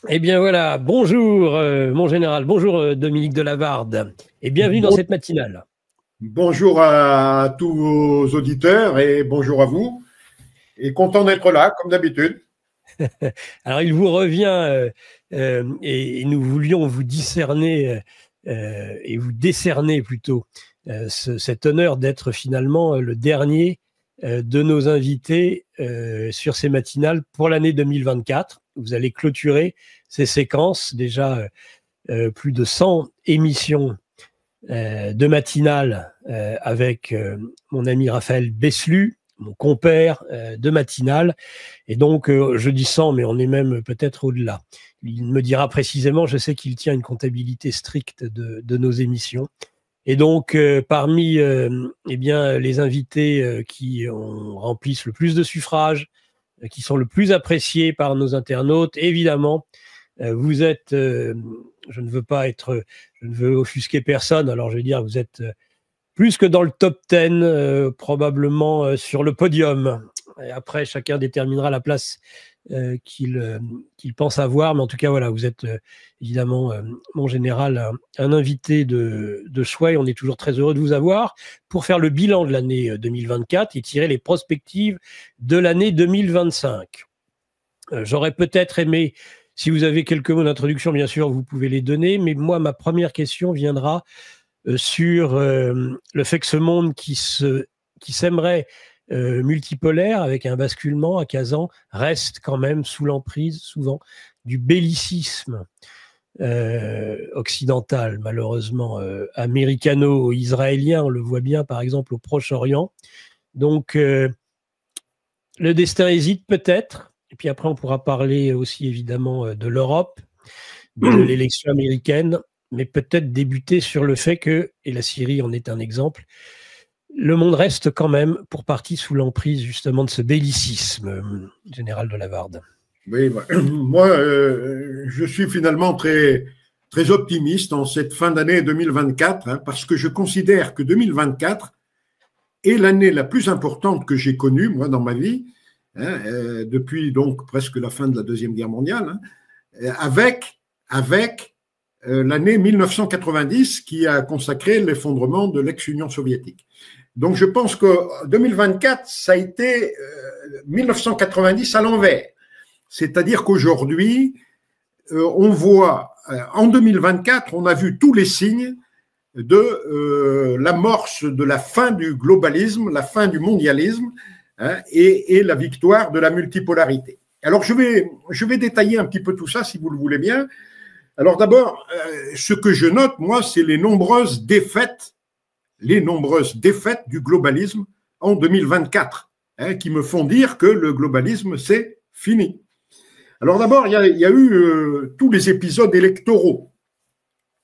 Eh bien voilà, bonjour mon général, bonjour Dominique Delavarde, et bienvenue dans Bon- cette matinale. Bonjour à tous vos auditeurs et bonjour à vous. Et content d'être là, comme d'habitude. Alors il vous revient, et nous voulions vous discerner, et vous décerner plutôt, cet honneur d'être finalement le dernier de nos invités sur ces matinales pour l'année 2024. Vous allez clôturer ces séquences, déjà plus de 100 émissions de matinale avec mon ami Raphaël Beslu, mon compère de matinale. Et donc, je dis 100, mais on est même peut-être au-delà. Il me dira précisément, je sais qu'il tient une comptabilité stricte de nos émissions. Et donc, parmi eh bien, les invités qui remplissent le plus de suffrages, qui sont le plus appréciés par nos internautes, évidemment, vous êtes, je ne veux pas être, je ne veux offusquer personne, alors je vais dire, vous êtes plus que dans le top 10, probablement sur le podium. Et après, chacun déterminera la place qu'il pense avoir, mais en tout cas, voilà, vous êtes évidemment, mon général, un invité de choix, et on est toujours très heureux de vous avoir pour faire le bilan de l'année 2024 et tirer les perspectives de l'année 2025. J'aurais peut-être aimé, si vous avez quelques mots d'introduction, bien sûr, vous pouvez les donner, mais moi, ma première question viendra sur le fait que ce monde qui s'aimerait multipolaire, avec un basculement à Kazan, reste quand même sous l'emprise, souvent, du bellicisme occidental, malheureusement, américano-israélien, on le voit bien, par exemple, au Proche-Orient. Donc, le destin hésite peut-être, et puis après, on pourra parler aussi, évidemment, de l'Europe, de l'élection américaine, mais peut-être débuter sur le fait que, et la Syrie en est un exemple, le monde reste quand même pour partie sous l'emprise justement de ce bellicisme, général de Lavarde. Oui, moi, je suis finalement très, très optimiste en cette fin d'année 2024, hein, parce que je considère que 2024 est l'année la plus importante que j'ai connue, moi, dans ma vie, hein, depuis donc presque la fin de la Deuxième Guerre mondiale, hein, avec l'année 1990 qui a consacré l'effondrement de l'ex-Union soviétique. Donc je pense que 2024, ça a été 1990 à l'envers. C'est-à-dire qu'aujourd'hui, on voit, en 2024, on a vu tous les signes de l'amorce de la fin du globalisme, la fin du mondialisme, hein, et la victoire de la multipolarité. Alors je vais détailler un petit peu tout ça, si vous le voulez bien. Alors d'abord, ce que je note, moi, c'est les nombreuses défaites du globalisme en 2024, hein, qui me font dire que le globalisme, c'est fini. Alors d'abord, il y a eu tous les épisodes électoraux.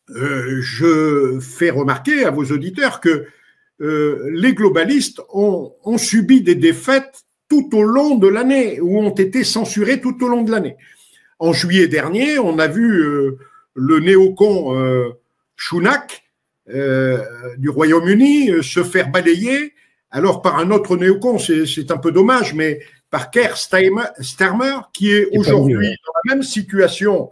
Je fais remarquer à vos auditeurs que les globalistes ont subi des défaites tout au long de l'année, ou ont été censurés tout au long de l'année. En juillet dernier, on a vu le néocon Sunak du Royaume-Uni se faire balayer, alors par un autre néocon, c'est un peu dommage, mais par Keir Starmer, qui est aujourd'hui dans la même situation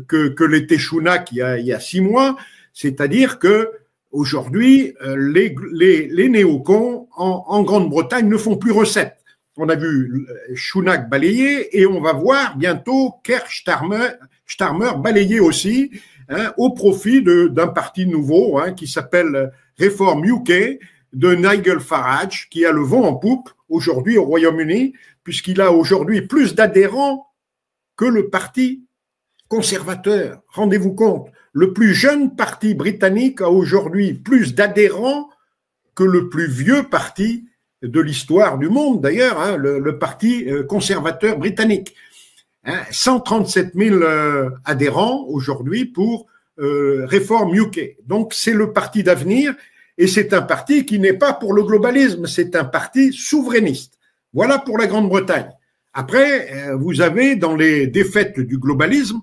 que l'était Sunak il y a 6 mois, c'est-à-dire que aujourd'hui, les néocons en Grande-Bretagne ne font plus recette. On a vu Sunak balayer et on va voir bientôt Keir Starmer balayer aussi, hein, au profit d'un parti nouveau, hein, qui s'appelle Reform UK, de Nigel Farage, qui a le vent en poupe aujourd'hui au Royaume-Uni, puisqu'il a aujourd'hui plus d'adhérents que le parti conservateur. Rendez-vous compte, le plus jeune parti britannique a aujourd'hui plus d'adhérents que le plus vieux parti de l'histoire du monde, d'ailleurs, hein, le parti conservateur britannique. Hein, 137 000 adhérents aujourd'hui pour Reform UK. Donc c'est le parti d'avenir, et c'est un parti qui n'est pas pour le globalisme, c'est un parti souverainiste. Voilà pour la Grande-Bretagne. Après, vous avez dans les défaites du globalisme,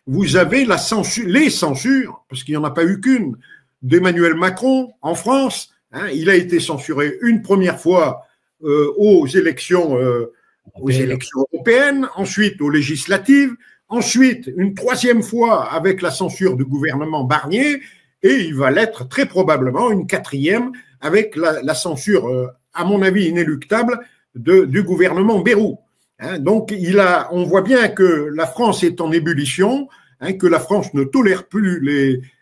vous avez les censures, parce qu'il n'y en a pas eu qu'une, d'Emmanuel Macron en France. Hein, il a été censuré une première fois aux élections européennes, ensuite aux législatives, ensuite une troisième fois avec la censure du gouvernement Barnier, et il va l'être très probablement une quatrième avec la censure, à mon avis inéluctable, du gouvernement Bayrou. Hein, donc on voit bien que la France est en ébullition, hein, que la France ne tolère plus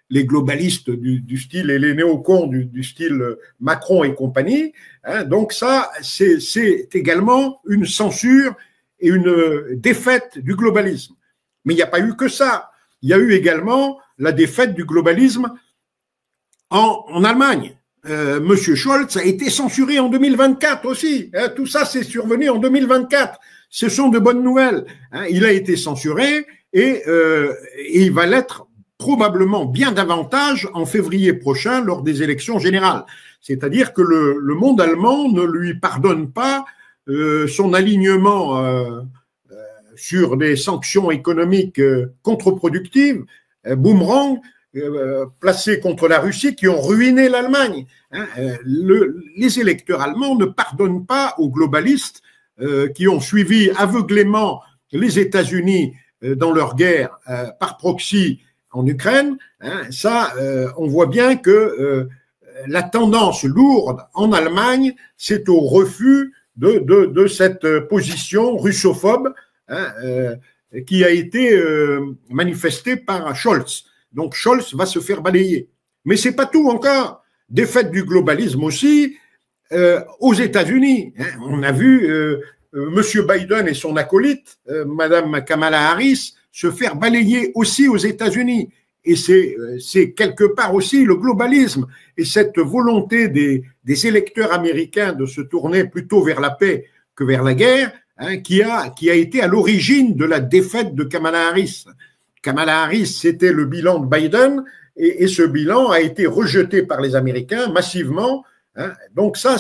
les globalistes du style et les néocons du style Macron et compagnie. Hein, donc ça, c'est également une censure et une défaite du globalisme. Mais il n'y a pas eu que ça. Il y a eu également la défaite du globalisme en Allemagne. Monsieur Scholz a été censuré en 2024 aussi. Hein, tout ça, c'est survenu en 2024. Ce sont de bonnes nouvelles. Hein, il a été censuré et il va l'être probablement bien davantage en février prochain lors des élections générales. C'est-à-dire que le monde allemand ne lui pardonne pas son alignement sur des sanctions économiques contre-productives, boomerang, placés contre la Russie, qui ont ruiné l'Allemagne. Hein, les électeurs allemands ne pardonnent pas aux globalistes qui ont suivi aveuglément les États-Unis dans leur guerre par proxy en Ukraine. Hein, ça, on voit bien que la tendance lourde en Allemagne, c'est au refus de cette position russophobe, hein, qui a été manifestée par Scholz. Donc Scholz va se faire balayer. Mais c'est pas tout encore. Défaite du globalisme aussi aux États-Unis. Hein. On a vu Monsieur Biden et son acolyte, Madame Kamala Harris, se faire balayer aussi aux États-Unis. Et c'est quelque part aussi le globalisme et cette volonté des électeurs américains de se tourner plutôt vers la paix que vers la guerre, hein, qui a été à l'origine de la défaite de Kamala Harris. Kamala Harris, c'était le bilan de Biden, et ce bilan a été rejeté par les Américains massivement. Hein. Donc ça,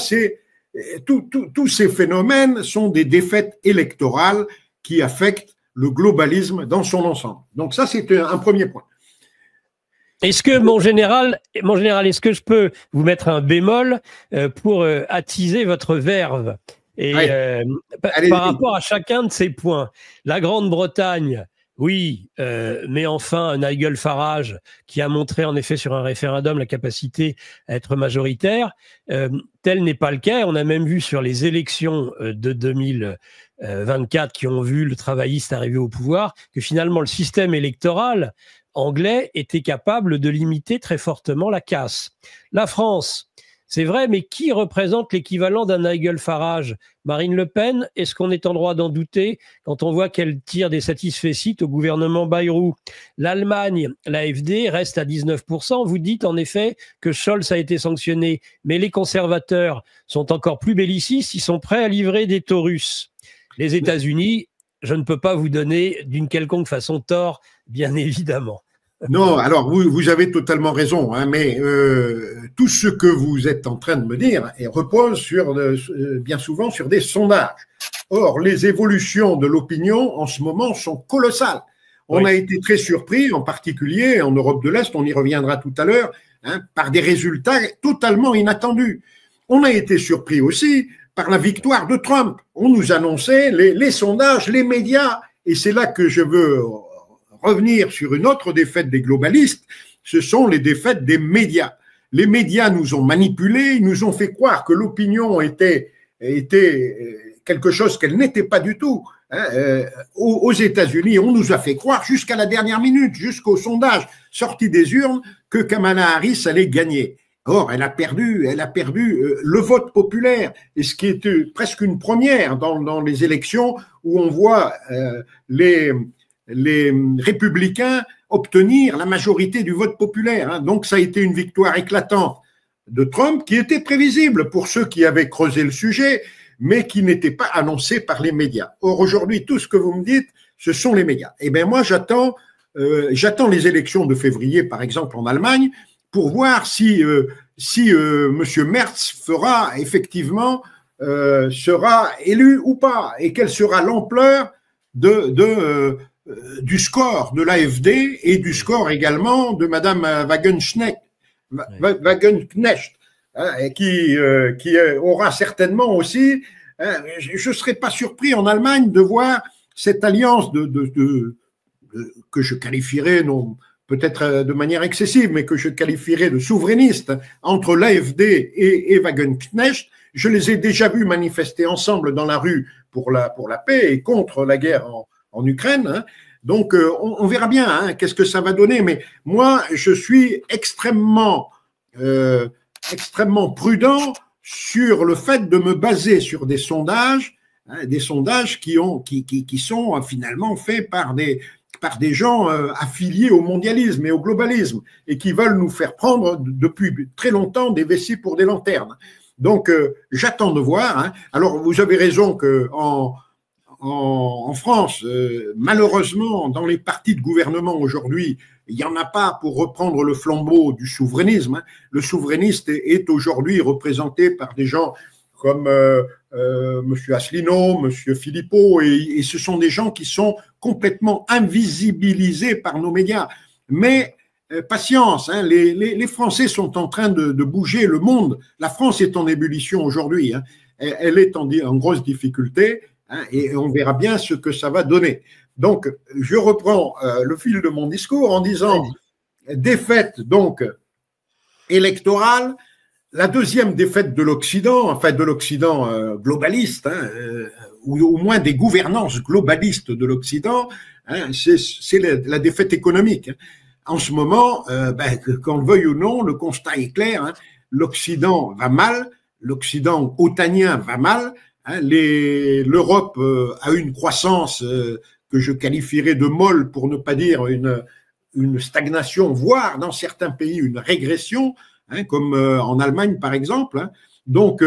tous ces phénomènes sont des défaites électorales qui affectent le globalisme dans son ensemble. Donc ça, c'est un premier point. Est-ce que, mon général, est-ce que je peux vous mettre un bémol pour attiser votre verve et par rapport à chacun de ces points? La Grande-Bretagne, oui, mais enfin, Nigel Farage, qui a montré en effet sur un référendum la capacité à être majoritaire, tel n'est pas le cas. On a même vu sur les élections de 2024 qui ont vu le travailliste arriver au pouvoir que finalement le système électoral anglais était capable de limiter très fortement la casse. La France, c'est vrai, mais qui représente l'équivalent d'un Nigel Farage? Marine Le Pen? Est-ce qu'on est en droit d'en douter quand on voit qu'elle tire des satisfecit au gouvernement Bayrou? L'Allemagne, l'AfD, reste à 19%. Vous dites en effet que Scholz a été sanctionné, mais les conservateurs sont encore plus bellicistes, ils sont prêts à livrer des taurus. Les États-Unis, je ne peux pas vous donner d'une quelconque façon tort, bien évidemment. Non, alors vous avez totalement raison, hein, mais tout ce que vous êtes en train de me dire repose bien souvent sur des sondages. Or, les évolutions de l'opinion en ce moment sont colossales. On a été très surpris, en particulier en Europe de l'Est, on y reviendra tout à l'heure, hein, par des résultats totalement inattendus. On a été surpris aussi par la victoire de Trump. On nous annonçait les sondages, les médias, et c'est là que je veux revenir sur une autre défaite des globalistes, ce sont les défaites des médias. Les médias nous ont manipulés, ils nous ont fait croire que l'opinion était quelque chose qu'elle n'était pas du tout. Hein. Aux États-Unis, on nous a fait croire jusqu'à la dernière minute, jusqu'au sondage sorti des urnes, que Kamala Harris allait gagner. Or, elle a perdu le vote populaire, et ce qui est presque une première dans les élections où on voit les républicains obtenir la majorité du vote populaire. Hein. Donc, ça a été une victoire éclatante de Trump qui était prévisible pour ceux qui avaient creusé le sujet, mais qui n'était pas annoncé par les médias. Or, aujourd'hui, tout ce que vous me dites, ce sont les médias. Eh bien, moi, j'attends les élections de février, par exemple, en Allemagne, pour voir si Monsieur Merz fera effectivement sera élu ou pas, et quelle sera l'ampleur du score de l'AfD et du score également de Madame Wagenknecht, qui aura certainement aussi. Je ne serais pas surpris en Allemagne de voir cette alliance de que je qualifierais, non peut-être de manière excessive, mais que je qualifierais de souverainiste, entre l'AfD et Wagenknecht. Je les ai déjà vus manifester ensemble dans la rue pour la paix et contre la guerre en Ukraine. Hein. Donc, on verra bien hein, qu'est-ce que ça va donner. Mais moi, je suis extrêmement prudent sur le fait de me baser sur des sondages qui sont finalement faits par des gens affiliés au mondialisme et au globalisme et qui veulent nous faire prendre depuis très longtemps des vessies pour des lanternes. Donc, j'attends de voir. Hein. Alors, vous avez raison qu'en France, malheureusement, dans les partis de gouvernement aujourd'hui, il n'y en a pas pour reprendre le flambeau du souverainisme. Hein. Le souverainiste est aujourd'hui représenté par des gens comme M. Asselineau, M. Philippot, et ce sont des gens qui sont complètement invisibilisés par nos médias. Mais patience, hein, les Français sont en train de bouger le monde. La France est en ébullition aujourd'hui. Hein. Elle est en grosse difficulté hein, et on verra bien ce que ça va donner. Donc, je reprends le fil de mon discours en disant défaite donc électorale. La deuxième défaite de l'Occident, enfin de l'Occident globaliste, hein, ou au moins des gouvernances globalistes de l'Occident, hein, c'est la défaite économique. Hein. En ce moment, qu'on le veuille ou non, le constat est clair. Hein, l'Occident va mal, l'Occident otanien va mal. Hein, l'Europe a une croissance que je qualifierais de molle, pour ne pas dire une stagnation, voire dans certains pays une régression. Hein, comme en Allemagne par exemple. Hein. Donc,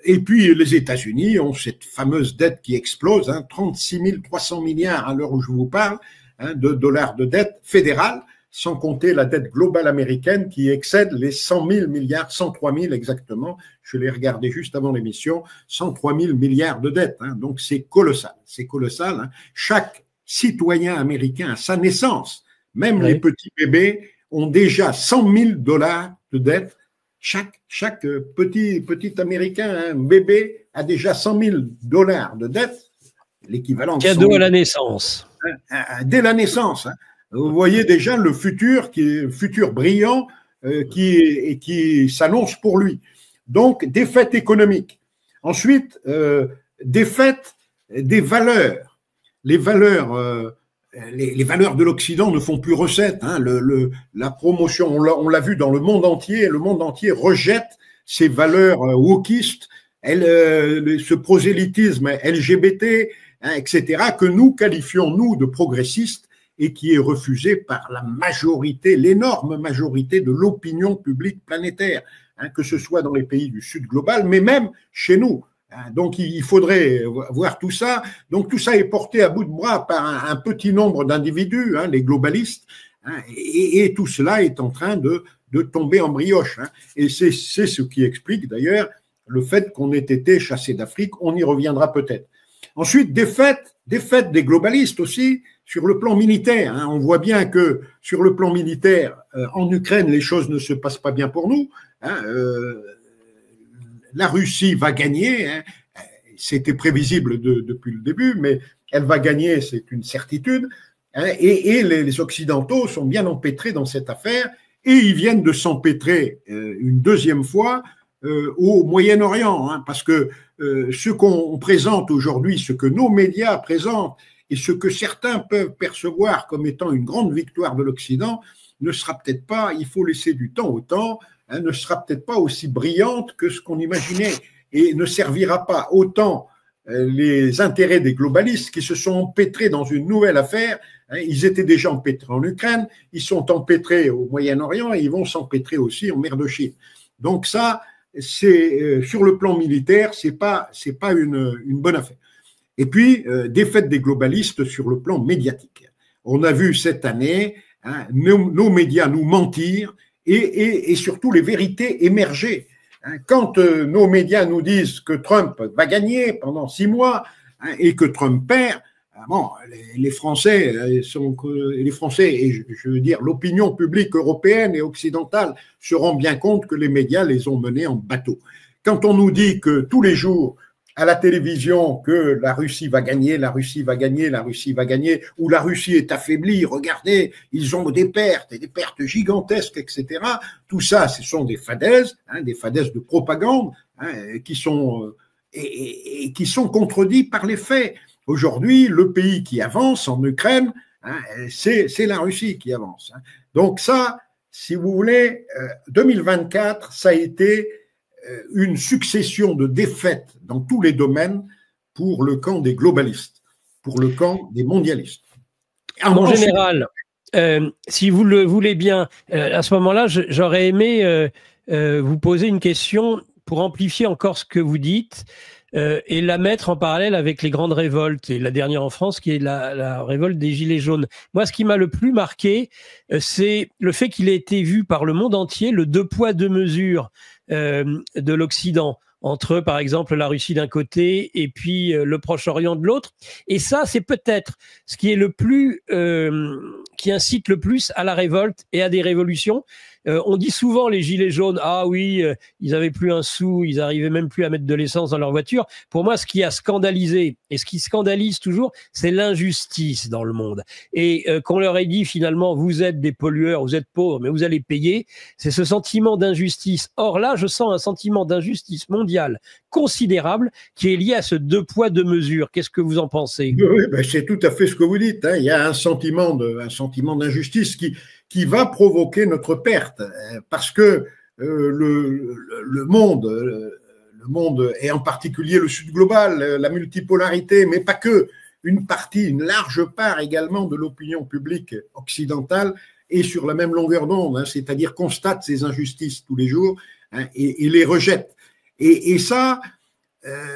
et puis les États-Unis ont cette fameuse dette qui explose, hein, 36 300 milliards à l'heure où je vous parle, hein, de dollars de dette fédérale, sans compter la dette globale américaine qui excède les 100 000 milliards, 103 000 exactement, je l'ai regardé juste avant l'émission, 103 000 milliards de dettes. Hein. Donc c'est colossal, c'est colossal. Hein. Chaque citoyen américain à sa naissance, même les petits bébés, ont déjà 100 000 dollars de dette. Chaque petit Américain, un bébé, a déjà 100 000 dollars de dette, l'équivalent de cadeau à la naissance. Dès la naissance. Hein. Vous voyez déjà le futur brillant qui s'annonce pour lui. Donc, défaite économique. Ensuite, défaite des valeurs. Les valeurs de l'Occident ne font plus recette. Hein. La promotion, on l'a vu dans le monde entier rejette ces valeurs wokistes, ce prosélytisme LGBT, hein, etc., que nous qualifions, nous, de progressistes et qui est refusé par la majorité, l'énorme majorité de l'opinion publique planétaire, hein, que ce soit dans les pays du Sud global, mais même chez nous. Donc, il faudrait voir tout ça. Donc, tout ça est porté à bout de bras par un petit nombre d'individus, hein, les globalistes, hein, et tout cela est en train de tomber en brioche. Hein. Et c'est ce qui explique d'ailleurs le fait qu'on ait été chassé d'Afrique. On y reviendra peut-être. Ensuite, défaite des globalistes aussi sur le plan militaire. Hein. On voit bien que sur le plan militaire, en Ukraine, les choses ne se passent pas bien pour nous. Hein. La Russie va gagner, hein. C'était prévisible depuis le début, mais elle va gagner, c'est une certitude, hein. Et les Occidentaux sont bien empêtrés dans cette affaire et ils viennent de s'empêtrer une deuxième fois au Moyen-Orient, hein, parce que ce qu'on présente aujourd'hui, ce que nos médias présentent et ce que certains peuvent percevoir comme étant une grande victoire de l'Occident ne sera peut-être pas, il faut laisser du temps au temps, hein, ne sera peut-être pas aussi brillante que ce qu'on imaginait et ne servira pas autant les intérêts des globalistes qui se sont empêtrés dans une nouvelle affaire. Hein, ils étaient déjà empêtrés en Ukraine, ils sont empêtrés au Moyen-Orient et ils vont s'empêtrer aussi en mer de Chine. Donc ça, c'est sur le plan militaire, c'est pas une bonne affaire. Et puis, défaite des globalistes sur le plan médiatique. On a vu cette année, hein, nos médias nous mentir et surtout les vérités émerger. Hein, quand nos médias nous disent que Trump va gagner pendant 6 mois, hein, et que Trump perd, bon, les Français et je veux dire l'opinion publique européenne et occidentale se rend bien compte que les médias les ont menés en bateau. Quand on nous dit que tous les jours à la télévision que la Russie va gagner, la Russie va gagner, la Russie va gagner, ou la Russie est affaiblie, regardez, ils ont des pertes, et des pertes gigantesques, etc. Tout ça, ce sont des fadaises de propagande, qui sont qui sont contredits par les faits. Aujourd'hui, le pays qui avance en Ukraine, c'est la Russie qui avance. Donc ça, si vous voulez, 2024, ça a été une succession de défaites dans tous les domaines pour le camp des globalistes, pour le camp des mondialistes. Mon général, si vous le voulez bien, à ce moment-là, j'aurais aimé vous poser une question pour amplifier encore ce que vous dites et la mettre en parallèle avec les grandes révoltes, et la dernière en France qui est la révolte des Gilets jaunes. Moi, ce qui m'a le plus marqué, c'est le fait qu'il ait été vu par le monde entier, le deux poids, deux mesures de l'Occident, entre, par exemple, la Russie d'un côté et puis le Proche-Orient de l'autre. Et ça, c'est peut-être ce qui est le plus, qui incite le plus à la révolte et à des révolutions. On dit souvent, les gilets jaunes, ah oui, ils avaient plus un sou, ils arrivaient même plus à mettre de l'essence dans leur voiture. Pour moi, ce qui a scandalisé et ce qui scandalise toujours, c'est l'injustice dans le monde. Et qu'on leur ait dit finalement, vous êtes des pollueurs, vous êtes pauvres, mais vous allez payer, c'est ce sentiment d'injustice. Or là, je sens un sentiment d'injustice mondiale considérable qui est lié à ce deux poids, deux mesures. Qu'est-ce que vous en pensez? Oui, ben c'est tout à fait ce que vous dites. Il y a un sentiment d'injustice qui va provoquer notre perte, parce que le monde, et en particulier le Sud global, la multipolarité, mais pas que, une large part également de l'opinion publique occidentale est sur la même longueur d'onde, c'est-à-dire constate ces injustices tous les jours et les rejette. Et ça,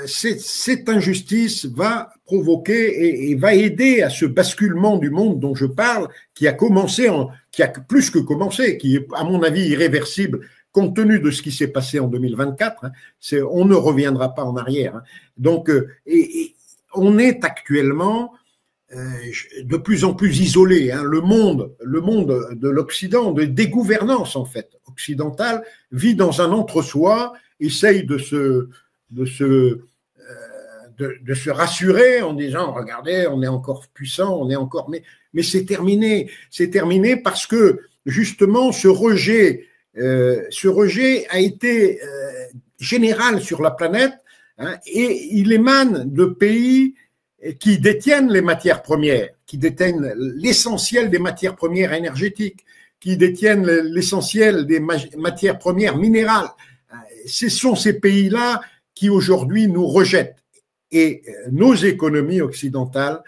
cette injustice va provoquer et va aider à ce basculement du monde dont je parle, qui a plus que commencé, qui est à mon avis irréversible compte tenu de ce qui s'est passé en 2024. On ne reviendra pas en arrière. Donc, on est actuellement de plus en plus isolé. Le monde de l'Occident, des gouvernances en fait occidentales, vit dans un entre-soi, essaye de se rassurer en disant regardez, on est encore puissant, on est encore, mais c'est terminé parce que justement ce rejet a été général sur la planète, et il émane de pays qui détiennent les matières premières, qui détiennent l'essentiel des matières premières énergétiques, qui détiennent l'essentiel des matières premières minérales. Ce sont ces pays-là qui aujourd'hui nous rejettent. Et nos économies occidentales,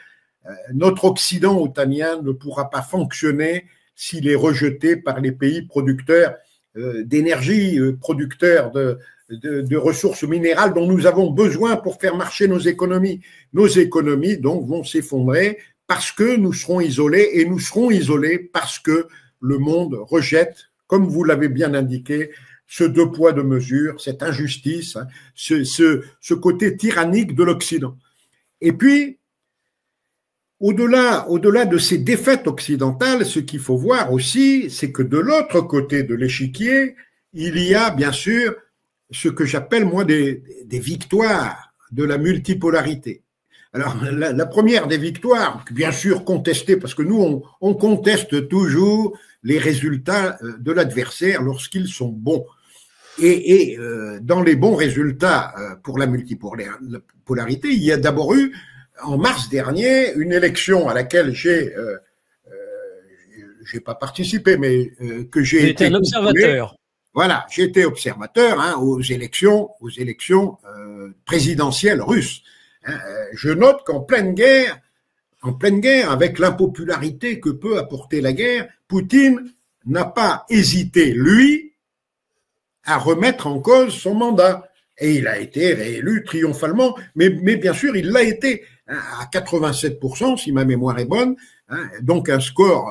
notre Occident otanien ne pourra pas fonctionner s'il est rejeté par les pays producteurs d'énergie, producteurs de ressources minérales dont nous avons besoin pour faire marcher nos économies. Nos économies donc vont s'effondrer parce que nous serons isolés, et nous serons isolés parce que le monde rejette, comme vous l'avez bien indiqué, ce deux poids, deux mesures, cette injustice, ce côté tyrannique de l'Occident. Et puis, au-delà de ces défaites occidentales, ce qu'il faut voir aussi, c'est que de l'autre côté de l'échiquier, il y a bien sûr ce que j'appelle moi des victoires de la multipolarité. Alors, la première des victoires, bien sûr contestée, parce que nous, on conteste toujours les résultats de l'adversaire lorsqu'ils sont bons. Et dans les bons résultats pour la multipolarité, il y a d'abord eu, en mars dernier, une élection à laquelle j'ai pas participé, mais que j'ai été un observateur. Voilà, j'ai été observateur aux élections présidentielles russes. Je note qu'en pleine guerre, avec l'impopularité que peut apporter la guerre, Poutine n'a pas hésité, lui, à remettre en cause son mandat. Et il a été réélu triomphalement, mais bien sûr, il l'a été à 87%, si ma mémoire est bonne, donc un score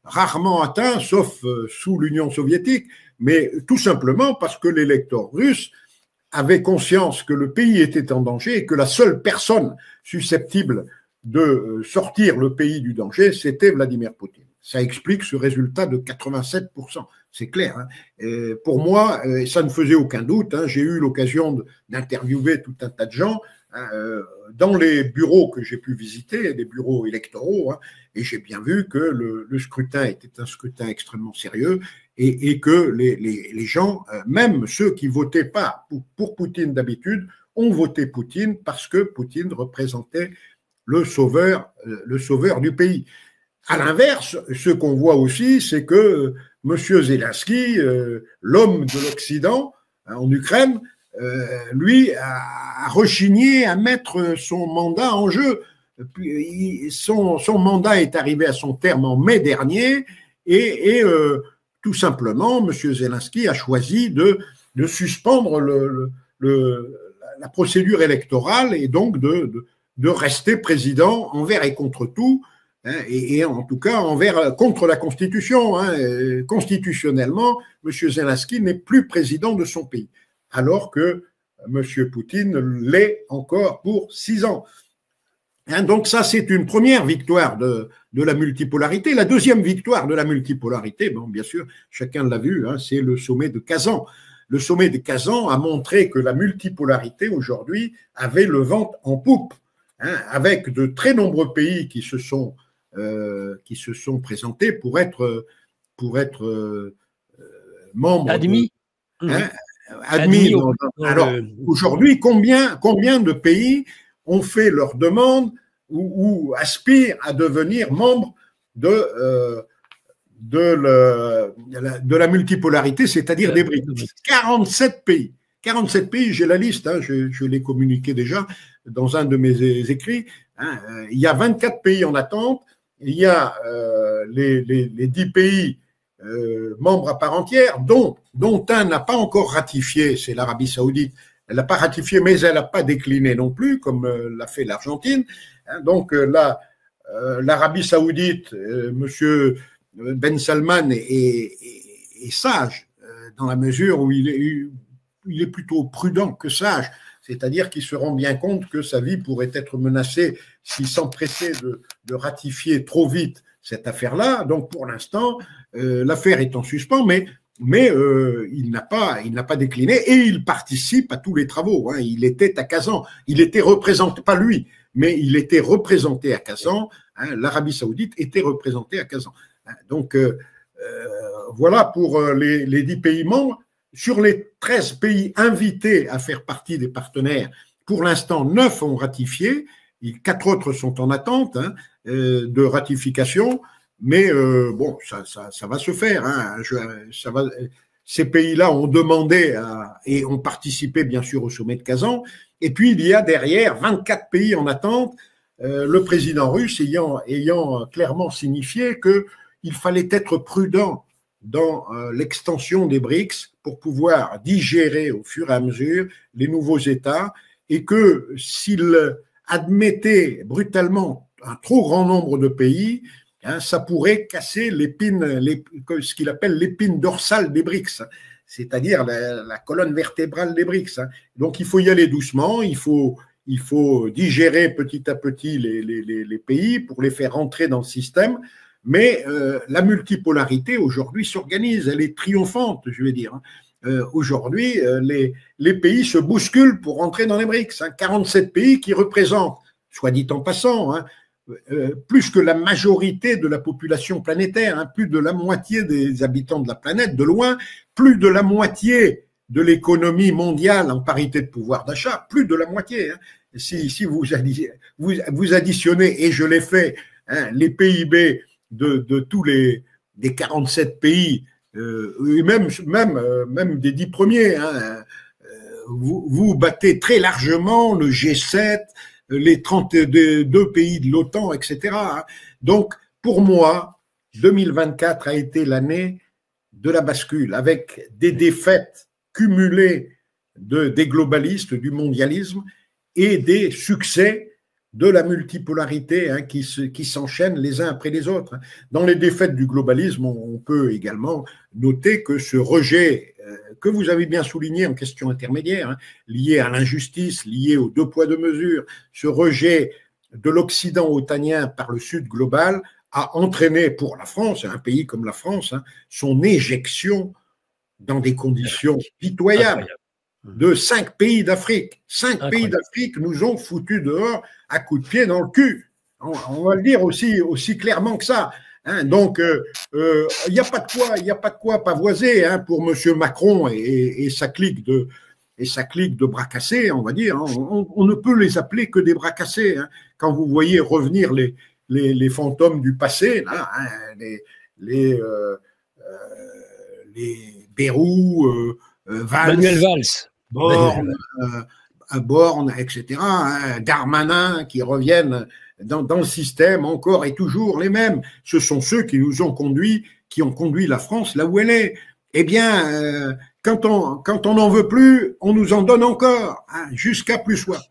rarement atteint, sauf sous l'Union soviétique, mais tout simplement parce que l'électeur russe avait conscience que le pays était en danger et que la seule personne susceptible de sortir le pays du danger, c'était Vladimir Poutine. Ça explique ce résultat de 87%. C'est clair. Pour moi, ça ne faisait aucun doute. J'ai eu l'occasion d'interviewer tout un tas de gens. dans les bureaux que j'ai pu visiter, des bureaux électoraux, et j'ai bien vu que le scrutin était un scrutin extrêmement sérieux et que les gens, même ceux qui votaient pas pour Poutine d'habitude, ont voté Poutine parce que Poutine représentait le sauveur du pays. À l'inverse, ce qu'on voit aussi, c'est que M. Zelensky, l'homme de l'Occident en Ukraine, lui a rechigné à mettre son mandat en jeu. Son mandat est arrivé à son terme en mai dernier et tout simplement, M. Zelensky a choisi de suspendre la procédure électorale et donc de rester président envers et contre tout, et en tout cas contre la Constitution. Constitutionnellement, M. Zelensky n'est plus président de son pays, alors que M. Poutine l'est encore pour 6 ans. Donc ça, c'est une première victoire de la multipolarité. La deuxième victoire de la multipolarité, bon, bien sûr, chacun l'a vu, c'est le sommet de Kazan. Le sommet de Kazan a montré que la multipolarité aujourd'hui avait le vent en poupe, avec de très nombreux pays qui se sont présentés pour être membres. Admis. Admis. Alors, aujourd'hui, combien de pays ont fait leur demande ou aspirent à devenir membres de la multipolarité, c'est-à-dire des BRICS? 47 pays. 47 pays, j'ai la liste, je l'ai communiqué déjà dans un de mes écrits. Il y a 24 pays en attente, il y a les 10 pays membres à part entière, dont un n'a pas encore ratifié, c'est l'Arabie Saoudite. Elle n'a pas ratifié, mais elle n'a pas décliné non plus, comme l'a fait l'Argentine. Donc là, l'Arabie Saoudite, Monsieur Ben Salman est sage, dans la mesure où il est plutôt prudent que sage, c'est-à-dire qu'il se rend bien compte que sa vie pourrait être menacée s'il s'empressait de ratifier trop vite cette affaire-là. Donc pour l'instant, l'affaire est en suspens, mais il n'a pas décliné et il participe à tous les travaux. Il était à Kazan, il était représenté, pas lui, mais il était représenté à Kazan. L'Arabie Saoudite était représentée à Kazan. Donc voilà pour les 10 pays membres. Sur les 13 pays invités à faire partie des partenaires, pour l'instant 9 ont ratifié, et 4 autres sont en attente de ratification. Mais bon, ça va se faire. Ces pays-là ont demandé et ont participé bien sûr au sommet de Kazan. Et puis il y a derrière 24 pays en attente. Le président russe ayant clairement signifié qu'il fallait être prudent dans l'extension des BRICS pour pouvoir digérer au fur et à mesure les nouveaux États, et que s'il admettait brutalement un trop grand nombre de pays, ça pourrait casser ce qu'il appelle l'épine dorsale des BRICS, c'est-à-dire la colonne vertébrale des BRICS. Donc il faut y aller doucement, il faut digérer petit à petit les pays pour les faire rentrer dans le système, mais la multipolarité aujourd'hui s'organise, elle est triomphante, je vais dire. Aujourd'hui, les pays se bousculent pour rentrer dans les BRICS. 47 pays qui représentent, soit dit en passant, plus que la majorité de la population planétaire, plus de la moitié des habitants de la planète, de loin, plus de la moitié de l'économie mondiale en parité de pouvoir d'achat, plus de la moitié. Si vous additionnez, et je l'ai fait, les PIB de tous des 47 pays, et même des 10 premiers, vous battez très largement le G7, les 32 pays de l'OTAN, etc. Donc, pour moi, 2024 a été l'année de la bascule, avec des défaites cumulées des globalistes, du mondialisme, et des succès de la multipolarité qui s'enchaînent les uns après les autres. Dans les défaites du globalisme, on peut également noter que ce rejet que vous avez bien souligné en question intermédiaire, lié à l'injustice, lié aux 2 poids 2 mesures, ce rejet de l'Occident otanien par le Sud global a entraîné pour la France, un pays comme la France, son éjection dans des conditions pitoyables. de 5 pays d'Afrique. 5 pays d'Afrique nous ont foutus dehors à coups de pied dans le cul. On va le dire aussi clairement que ça. Hein, donc, il n'y a pas de quoi pavoiser hein, pour M. Macron et sa clique de bras cassés, on va dire. Hein. On ne peut les appeler que des bras cassés. Hein. Quand vous voyez revenir les fantômes du passé, là, hein, les Bayrou, Valls, Manuel Valls, Borne, etc., hein, Darmanin, qui reviennent dans le système encore et toujours les mêmes. Ce sont ceux qui nous ont conduit, qui ont conduit la France là où elle est. Eh bien, quand on n'en veut plus, on nous en donne encore, hein, jusqu'à plus soif.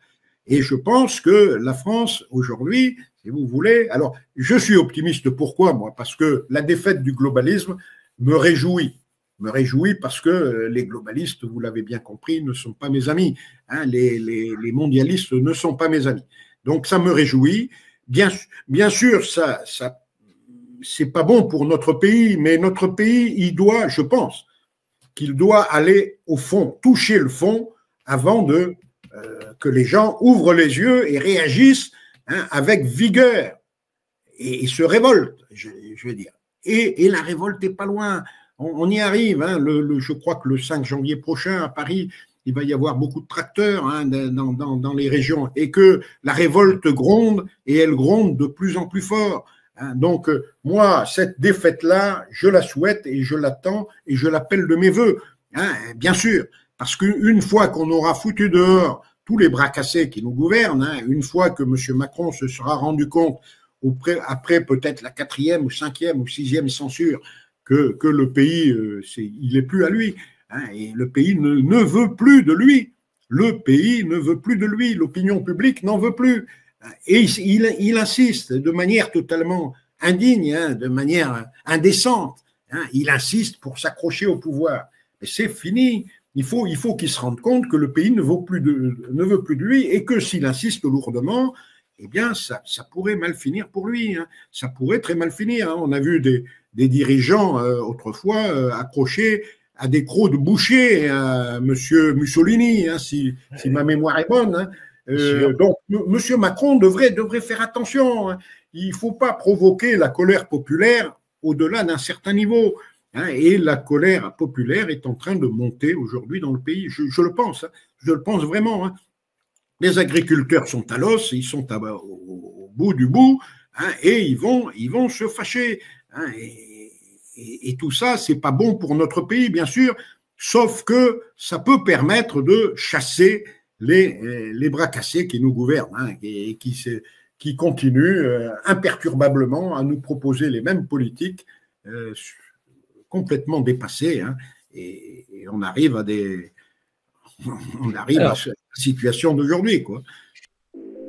Et je pense que la France, aujourd'hui, si vous voulez, alors je suis optimiste, pourquoi moi? Parce que la défaite du globalisme me réjouit. Me réjouit parce que les globalistes, vous l'avez bien compris, ne sont pas mes amis. Hein, les mondialistes ne sont pas mes amis. Donc ça me réjouit. Bien sûr, ça c'est pas bon pour notre pays, mais notre pays, il doit, je pense, qu'il doit aller au fond, toucher le fond, avant que les gens ouvrent les yeux et réagissent hein, avec vigueur et se révoltent, je veux dire. Et la révolte n'est pas loin. On y arrive. Hein, je crois que le 5 janvier prochain, à Paris, il va y avoir beaucoup de tracteurs hein, dans les régions et que la révolte gronde et elle gronde de plus en plus fort. Hein. Donc, moi, cette défaite-là, je la souhaite et je l'attends et je l'appelle de mes voeux. Hein, bien sûr, parce qu'une fois qu'on aura foutu dehors tous les bras cassés qui nous gouvernent, hein, une fois que M. Macron se sera rendu compte, après peut-être la 4e ou 5e ou 6e censure, que le pays, il n'est plus à lui. Hein, et le pays ne veut plus de lui. Le pays ne veut plus de lui. L'opinion publique n'en veut plus. Et il insiste de manière totalement indigne, hein, de manière indécente. Hein, il insiste pour s'accrocher au pouvoir. Mais c'est fini. Il faut qu'il se rende compte que le pays ne veut plus de lui et que s'il insiste lourdement, eh bien, ça pourrait mal finir pour lui. Hein. Ça pourrait très mal finir. Hein. On a vu des dirigeants autrefois accrochés à des crocs de boucher, Monsieur Mussolini, hein, si ma mémoire est bonne. Hein. Donc, Monsieur Macron devrait faire attention. Hein. Il ne faut pas provoquer la colère populaire au-delà d'un certain niveau. Hein, et la colère populaire est en train de monter aujourd'hui dans le pays. Je le pense. Hein. Je le pense vraiment. Hein. Les agriculteurs sont à l'os, ils sont au bout du bout, hein, et ils vont se fâcher. Hein, et tout ça, c'est pas bon pour notre pays, bien sûr, sauf que ça peut permettre de chasser les bras cassés qui nous gouvernent, hein, et qui continuent imperturbablement à nous proposer les mêmes politiques complètement dépassées, hein, et on arrive à la situation d'aujourd'hui, quoi.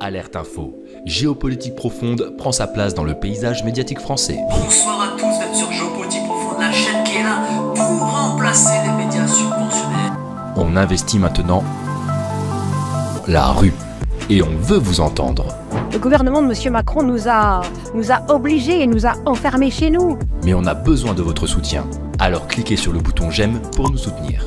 Alerte Info. Géopolitique profonde prend sa place dans le paysage médiatique français. Bonsoir à tous, vous êtes sur Géopolitique profonde, la chaîne qui est là pour remplacer les médias subventionnés. On investit maintenant la rue et on veut vous entendre. Le gouvernement de M. Macron nous a obligés et nous a enfermés chez nous. Mais on a besoin de votre soutien. Alors cliquez sur le bouton j'aime pour nous soutenir.